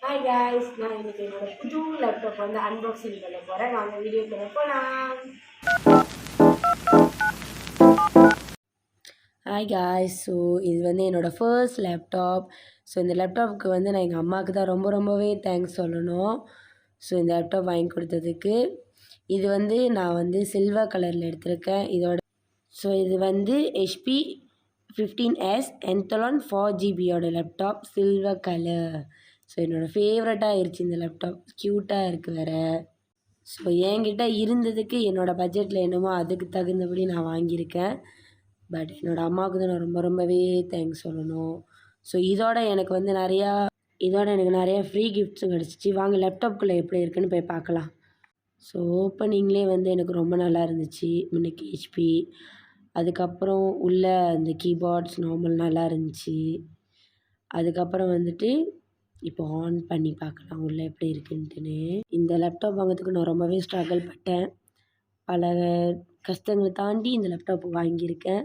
Hi guys, நான் இன்னைக்கு என்னோட புது லேப்டாப் வந்து அன்பாக்சிங் பண்ண போகிறேன். வாங்க வீடியோக்குள்ள போகலாம். ஹாய் காய்ஸ், ஸோ இது வந்து என்னோடய ஃபர்ஸ்ட் லேப்டாப். ஸோ இந்த லேப்டாப்புக்கு வந்து நான் எங்கள் அம்மாவுக்கு தான் ரொம்பவே தேங்க்ஸ் சொல்லணும். ஸோ இந்த லேப்டாப் வாங்கி கொடுத்ததுக்கு. இது வந்து நான் வந்து சில்வர் கலரில் எடுத்திருக்கேன். இது வந்து HP 15S Enthalon 4GB laptop, silver colour. So என்னோடய ஃபேவரட்டாக ஆயிடுச்சு இந்த லேப்டாப். க்யூட்டாக இருக்குது வேறு. ஸோ என்கிட்ட இருந்ததுக்கு என்னோடய பட்ஜெட்டில் என்னமோ அதுக்கு தகுந்தபடி நான் வாங்கியிருக்கேன். பட் என்னோடய அம்மாவுக்கு தான் நான் ரொம்பவே தேங்க்ஸ் சொல்லணும். ஸோ இதோட எனக்கு நிறையா ஃப்ரீ கிஃப்ட்ஸும் கிடச்சிச்சு. வாங்க லேப்டாப்குள்ளே எப்படி இருக்குன்னு போய் பார்க்கலாம். ஸோ ஓப்பனிங்லேயே வந்து எனக்கு ரொம்ப நல்லா இருந்துச்சு. முன்னைக்கு HP, அதுக்கப்புறம் உள்ள அந்த கீபோர்ட்ஸ் நார்மல் நல்லா இருந்துச்சு. அதுக்கப்புறம் வந்துட்டு இப்போ ஆன் பண்ணி பார்க்கலாம் உள்ளே எப்படி இருக்குன்ட்டுன்னு. இந்த லேப்டாப் வாங்கிறதுக்கு நான் ரொம்பவே ஸ்ட்ரகிள் பட்டேன். பல கஷ்டங்களை தாண்டி இந்த லேப்டாப் வாங்கியிருக்கேன்.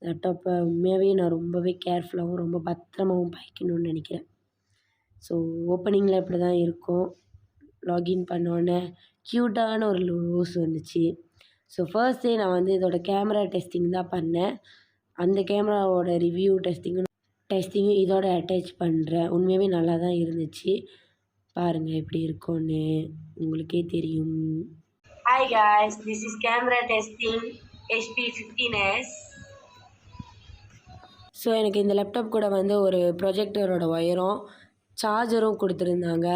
லேப்டாப்பை உண்மையாகவே நான் ரொம்பவே கேர்ஃபுல்லாகவும் ரொம்ப பத்திரமாகவும் பாய்க்கணும்னு நினைக்கிறேன். ஸோ ஓப்பனிங்கில் இப்படி தான் இருக்கும். லாகின் பண்ணோன்னே க்யூட்டான ஒரு ரோஸ் வந்துச்சு. ஸோ ஃபர்ஸ்ட் டே நான் வந்து இதோட கேமரா டெஸ்டிங் தான் பண்ணேன். அந்த கேமராவோட ரிவ்யூ டெஸ்டிங்கும் இதோட அட்டாச் பண்ணுறேன். உண்மையாகவே நல்லா தான் இருந்துச்சு. பாருங்கள் எப்படி இருக்கும்னு உங்களுக்கே தெரியும். Hi guys, this is camera testing HP 15S. So எனக்கு இந்த லேப்டாப் கூட வந்து ஒரு ப்ரொஜெக்டரோட ஒயரும் சார்ஜரும் கொடுத்துருந்தாங்க.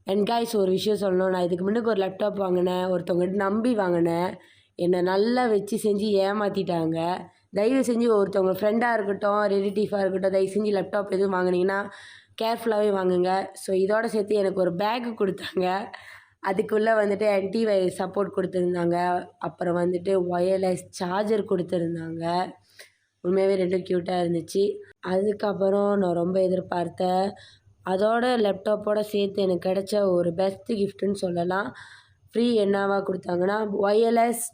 அண்ட் காய்ஸ், ஒரு விஷயம் சொல்லணும். நான் இதுக்கு முன்னுக்கு ஒரு லேப்டாப் வாங்கினேன். ஒருத்தவங்ககிட்ட நம்பி வாங்கினேன். என்னை நல்லா வச்சு செஞ்சு ஏமாற்றிட்டாங்க. தயவு செஞ்சு ஒருத்தவங்க ஃப்ரெண்டாக இருக்கட்டும், ரிலேட்டிவாக இருக்கட்டும், தயவு செஞ்சு லேப்டாப் எதுவும் வாங்கினீங்கன்னா கேர்ஃபுல்லாகவே வாங்குங்க. ஸோ இதோடு சேர்த்து எனக்கு ஒரு பேக்கு கொடுத்தாங்க. அதுக்குள்ளே வந்துட்டு ஆன்டி வைரஸ் சப்போர்ட் கொடுத்துருந்தாங்க. அப்புறம் வந்துட்டு ஒயர்லெஸ் சார்ஜர் கொடுத்துருந்தாங்க. உண்மையாகவே ரெண்டும் க்யூட்டாக இருந்துச்சு. அதுக்கப்புறம் நான் ரொம்ப எதிர்பார்த்தேன். அதோட லேப்டாப்போடு சேர்த்து எனக்கு கிடைச்ச ஒரு பெஸ்ட்டு கிஃப்ட்டுன்னு சொல்லலாம். ஃப்ரீ என்னவா கொடுத்தாங்கன்னா ஒயர்லெஸ்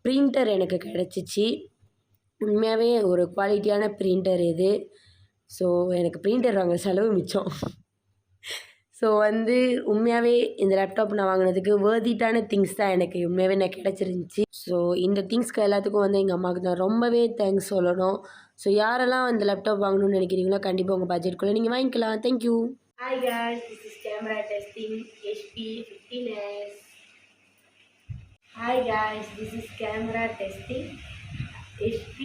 ப்ரிண்டர் எனக்கு கிடச்சிச்சு. உண்மையாகவே ஒரு குவாலிட்டியான ப்ரிண்டர் இது. ஸோ எனக்கு ப்ரிண்டர் வாங்க செலவு மிச்சம். ஸோ வந்து உண்மையாகவே இந்த லேப்டாப் நான் வாங்கினதுக்கு வேர்திட்டான திங்ஸ் தான் எனக்கு உண்மையாகவே எனக்கு கிடச்சிருந்துச்சி. ஸோ இந்த திங்ஸ்க்கு எல்லாத்துக்கும் வந்து எங்கள் அம்மாவுக்கு நான் ரொம்பவே தேங்க்ஸ் சொல்லணும். ஸோ யாரெல்லாம் இந்த லேப்டாப் வாங்கணும்னு நினைக்கிறீங்களோ கண்டிப்பாக உங்கள் பட்ஜெட்குள்ளே நீங்கள் வாங்கிக்கலாம். Thank you. Hi guys, this is camera testing HP 15S. Hi guys, this is camera testing HP